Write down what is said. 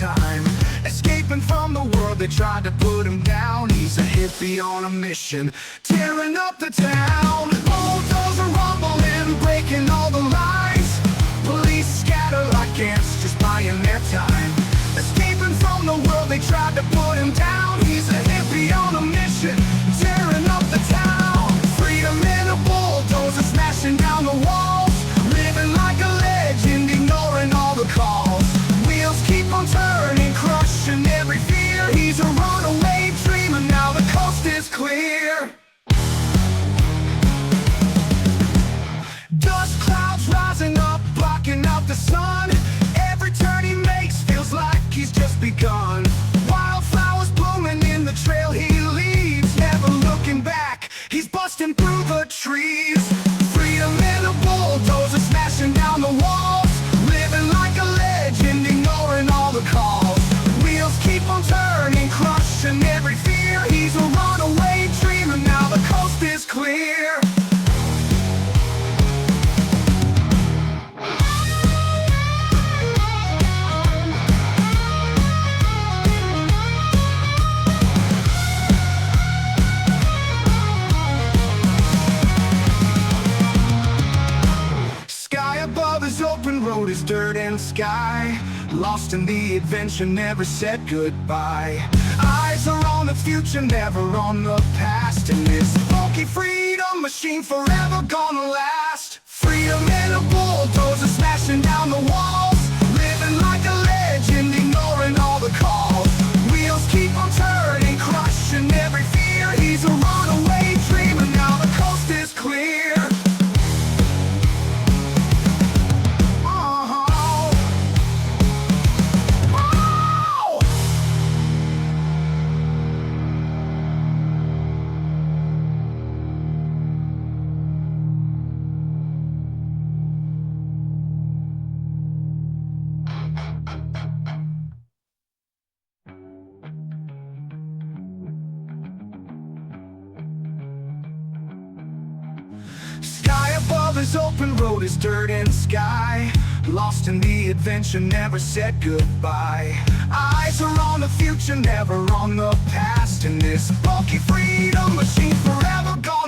time. Escaping from the world, they tried to put him down. He's a hippie on a mission, tearing up the town. Bulldozer rumbling, breaking all the lines. Police scatter like ants, just buying their time. Escaping from the world, they tried to put him down. He's a hippie on a mission, tearing up the town. Freedom in a bulldozer, smashing down the walls. Living like a legend, ignoring all the calls. Wheels keep on turning, crushing every fear. He's a runaway dreamer, now the coast is clear. Dust clouds rising up, blocking out the sun. Every turn he makes feels like he's just begun. Wildflowers blooming in the trail he leaves, never looking back, he's busting through the trees. Freedom in a bulldozer, smashing down the walls. Living like a legend, ignoring all the calls. Wheels keep on turning, crushing every fear. He's a runaway dreamer, now the coast is clear. Open road is dirt and sky. Lost in the adventure, never said goodbye. Eyes are on the future, never on the past. And this funky freedom machine forever gonna last. Freedom in a bulldozer, smashing down the walls. Living like a legend, ignoring all the calls. Wheels keep on turning, crushing every fear. He's a runaway dreamer, now the coast is clear. Sky above is open road is dirt and sky. Lost in the adventure, never said goodbye. Eyes are on the future, never on the past. And this bulky freedom machine forever gone.